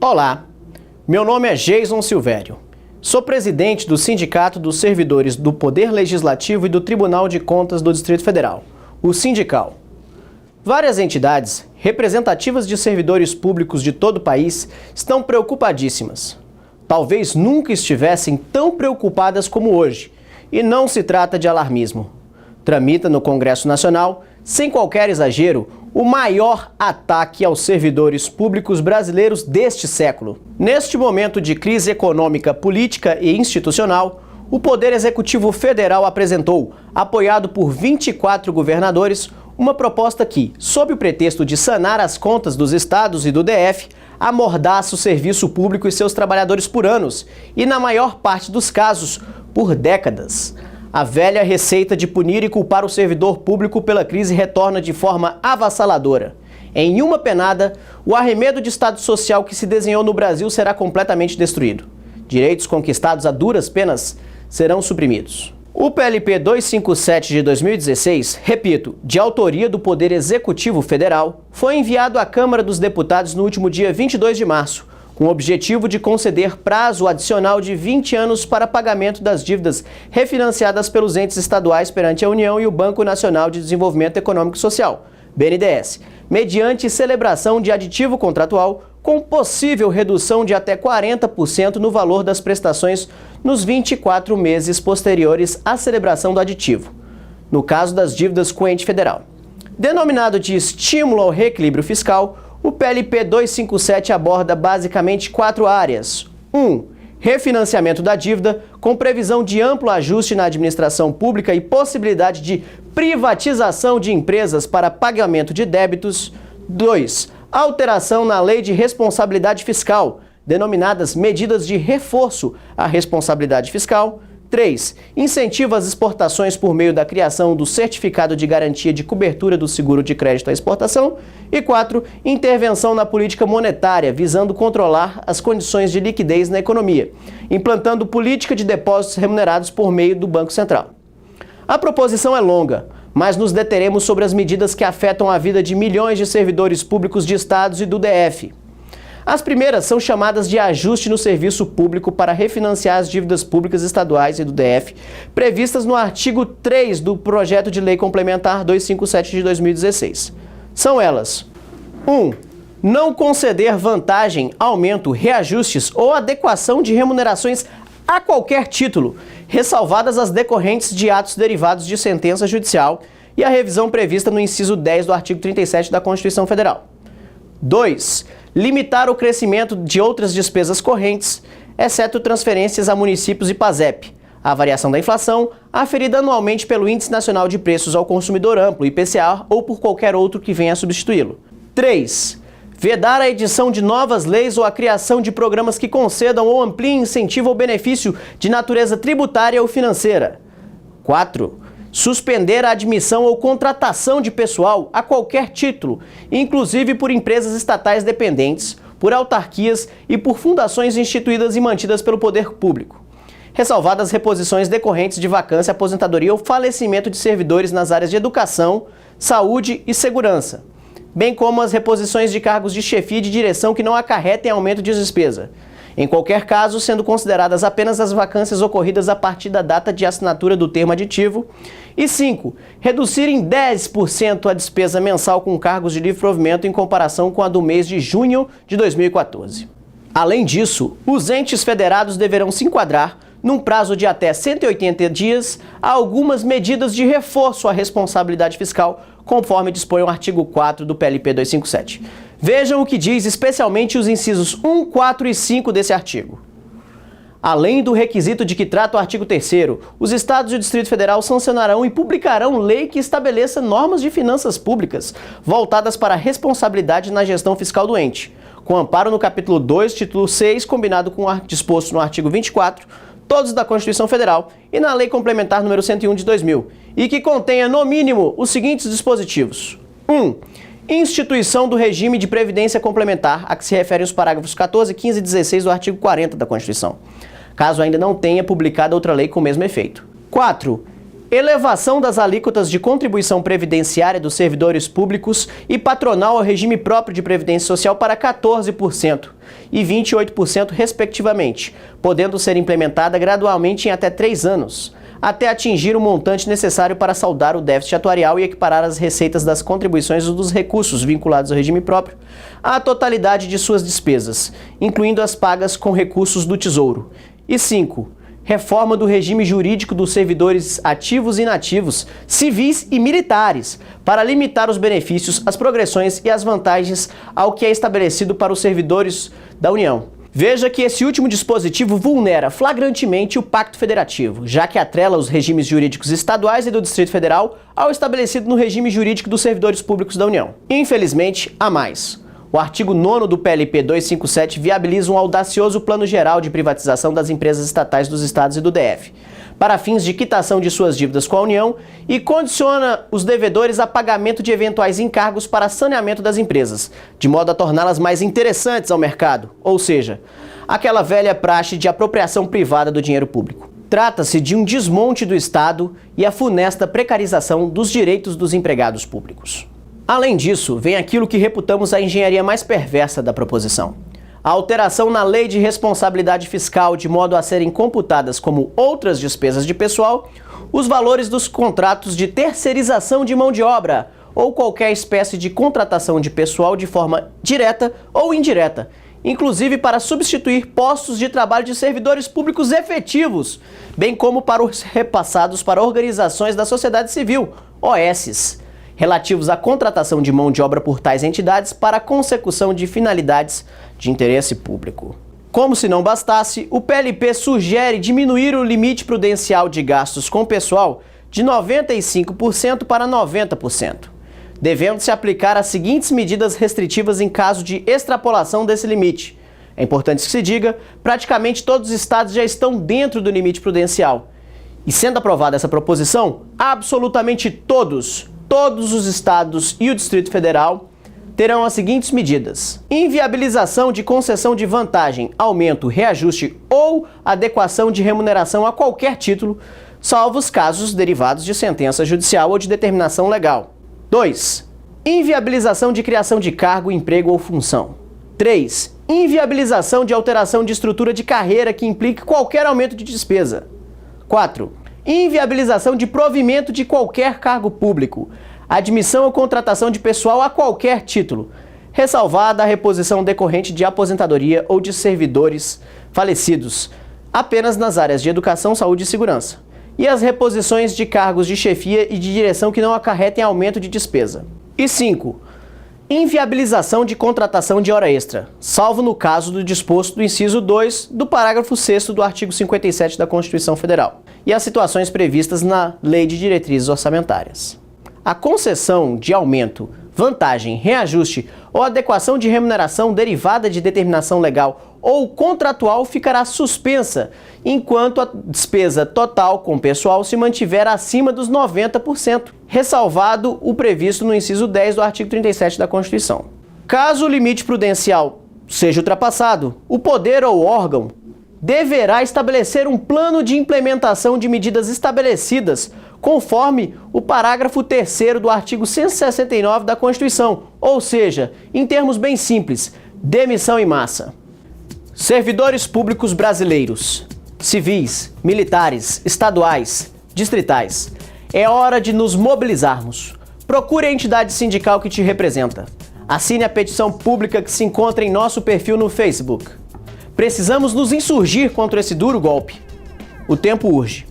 Olá, meu nome é Jason Silvério. Sou presidente do Sindicato dos Servidores do Poder Legislativo e do Tribunal de Contas do Distrito Federal, o Sindical. Várias entidades, representativas de servidores públicos de todo o país, estão preocupadíssimas. Talvez nunca estivessem tão preocupadas como hoje, e não se trata de alarmismo. Tramita no Congresso Nacional, sem qualquer exagero, o maior ataque aos servidores públicos brasileiros deste século. Neste momento de crise econômica, política e institucional, o Poder Executivo Federal apresentou, apoiado por 24 governadores, uma proposta que, sob o pretexto de sanar as contas dos estados e do DF, amordaça o serviço público e seus trabalhadores por anos e, na maior parte dos casos, por décadas. A velha receita de punir e culpar o servidor público pela crise retorna de forma avassaladora. Em uma penada, o arremedo de Estado social que se desenhou no Brasil será completamente destruído. Direitos conquistados a duras penas serão suprimidos. O PLP 257 de 2016, repito, de autoria do Poder Executivo Federal, foi enviado à Câmara dos Deputados no último dia 22 de março, com o objetivo de conceder prazo adicional de 20 anos para pagamento das dívidas refinanciadas pelos entes estaduais perante a União e o Banco Nacional de Desenvolvimento Econômico e Social, BNDES, mediante celebração de aditivo contratual com possível redução de até 40% no valor das prestações nos 24 meses posteriores à celebração do aditivo, no caso das dívidas com o ente federal. Denominado de estímulo ao reequilíbrio fiscal, o PLP 257 aborda basicamente 4 áreas. 1. Refinanciamento da dívida, com previsão de amplo ajuste na administração pública e possibilidade de privatização de empresas para pagamento de débitos. 2. Alteração na Lei de Responsabilidade Fiscal, denominadas medidas de reforço à responsabilidade fiscal. 3. Incentivo às exportações por meio da criação do Certificado de Garantia de Cobertura do Seguro de Crédito à Exportação. E 4. Intervenção na política monetária, visando controlar as condições de liquidez na economia, implantando política de depósitos remunerados por meio do Banco Central. A proposição é longa, mas nos deteremos sobre as medidas que afetam a vida de milhões de servidores públicos de estados e do DF. As primeiras são chamadas de ajuste no serviço público para refinanciar as dívidas públicas estaduais e do DF, previstas no artigo 3 do Projeto de Lei Complementar 257 de 2016. São elas: 1. Não conceder vantagem, aumento, reajustes ou adequação de remunerações a qualquer título, ressalvadas as decorrentes de atos derivados de sentença judicial e a revisão prevista no inciso 10 do artigo 37 da Constituição Federal. 2. Limitar o crescimento de outras despesas correntes, exceto transferências a municípios e PASEP, a variação da inflação, aferida anualmente pelo Índice Nacional de Preços ao Consumidor Amplo, IPCA, ou por qualquer outro que venha a substituí-lo. 3. Vedar a edição de novas leis ou a criação de programas que concedam ou ampliem incentivo ou benefício de natureza tributária ou financeira. 4. Suspender a admissão ou contratação de pessoal a qualquer título, inclusive por empresas estatais dependentes, por autarquias e por fundações instituídas e mantidas pelo poder público, ressalvadas reposições decorrentes de vacância, aposentadoria ou falecimento de servidores nas áreas de educação, saúde e segurança, bem como as reposições de cargos de chefia e de direção que não acarretem aumento de despesa, em qualquer caso sendo consideradas apenas as vacâncias ocorridas a partir da data de assinatura do termo aditivo. E 5. Reduzir em 10% a despesa mensal com cargos de livre provimento em comparação com a do mês de junho de 2014. Além disso, os entes federados deverão se enquadrar, num prazo de até 180 dias, a algumas medidas de reforço à responsabilidade fiscal, conforme dispõe o artigo 4 do PLP 257. Vejam o que diz especialmente os incisos 1, 4 e 5 desse artigo. Além do requisito de que trata o artigo 3º, os estados e o Distrito Federal sancionarão e publicarão lei que estabeleça normas de finanças públicas voltadas para a responsabilidade na gestão fiscal do ente, com amparo no capítulo 2, título 6, combinado com o disposto no artigo 24, todos da Constituição Federal, e na Lei Complementar número 101 de 2000, e que contenha, no mínimo, os seguintes dispositivos. 1. Instituição do regime de previdência complementar, a que se referem os parágrafos 14, 15 e 16 do artigo 40 da Constituição, caso ainda não tenha publicado outra lei com o mesmo efeito. 4. elevação das alíquotas de contribuição previdenciária dos servidores públicos e patronal ao regime próprio de previdência social para 14% e 28%, respectivamente, podendo ser implementada gradualmente em até 3 anos, até atingir o montante necessário para saldar o déficit atuarial e equiparar as receitas das contribuições ou dos recursos vinculados ao regime próprio à totalidade de suas despesas, incluindo as pagas com recursos do Tesouro. E 5. Reforma do regime jurídico dos servidores ativos e inativos, civis e militares, para limitar os benefícios, as progressões e as vantagens ao que é estabelecido para os servidores da União. Veja que esse último dispositivo vulnera flagrantemente o Pacto Federativo, já que atrela os regimes jurídicos estaduais e do Distrito Federal ao estabelecido no regime jurídico dos servidores públicos da União. Infelizmente, há mais. O artigo 9º do PLP 257 viabiliza um audacioso plano geral de privatização das empresas estatais dos estados e do DF, para fins de quitação de suas dívidas com a União e condiciona os devedores a pagamento de eventuais encargos para saneamento das empresas, de modo a torná-las mais interessantes ao mercado, ou seja, aquela velha praxe de apropriação privada do dinheiro público. Trata-se de um desmonte do Estado e a funesta precarização dos direitos dos empregados públicos. Além disso, vem aquilo que reputamos a engenharia mais perversa da proposição. A alteração na Lei de Responsabilidade Fiscal de modo a serem computadas como outras despesas de pessoal os valores dos contratos de terceirização de mão de obra ou qualquer espécie de contratação de pessoal de forma direta ou indireta, inclusive para substituir postos de trabalho de servidores públicos efetivos, bem como para os repassados para organizações da sociedade civil, OSs, relativos à contratação de mão de obra por tais entidades para a consecução de finalidades de interesse público. Como se não bastasse, o PLP sugere diminuir o limite prudencial de gastos com pessoal de 95% para 90%, devendo-se aplicar as seguintes medidas restritivas em caso de extrapolação desse limite. É importante que se diga, praticamente todos os estados já estão dentro do limite prudencial. E sendo aprovada essa proposição, absolutamente todos os estados e o Distrito Federal terão as seguintes medidas: inviabilização de concessão de vantagem, aumento, reajuste ou adequação de remuneração a qualquer título, salvo os casos derivados de sentença judicial ou de determinação legal. 2. Inviabilização de criação de cargo, emprego ou função. 3. Inviabilização de alteração de estrutura de carreira que implique qualquer aumento de despesa. 4. Inviabilização de provimento de qualquer cargo público, admissão ou contratação de pessoal a qualquer título, ressalvada a reposição decorrente de aposentadoria ou de servidores falecidos, apenas nas áreas de educação, saúde e segurança, e as reposições de cargos de chefia e de direção que não acarretem aumento de despesa. E 5. Inviabilização de contratação de hora extra, salvo no caso do disposto do inciso 2 do parágrafo 6º do artigo 57 da Constituição Federal, e as situações previstas na Lei de Diretrizes Orçamentárias. A concessão de aumento, vantagem, reajuste ou adequação de remuneração derivada de determinação legal ou contratual ficará suspensa enquanto a despesa total com pessoal se mantiver acima dos 90%, ressalvado o previsto no inciso 10 do artigo 37 da Constituição. Caso o limite prudencial seja ultrapassado, o poder ou órgão deverá estabelecer um plano de implementação de medidas estabelecidas conforme o parágrafo 3º do artigo 169 da Constituição, ou seja, em termos bem simples, demissão em massa. Servidores públicos brasileiros, civis, militares, estaduais, distritais, é hora de nos mobilizarmos. Procure a entidade sindical que te representa. Assine a petição pública que se encontra em nosso perfil no Facebook. Precisamos nos insurgir contra esse duro golpe. O tempo urge.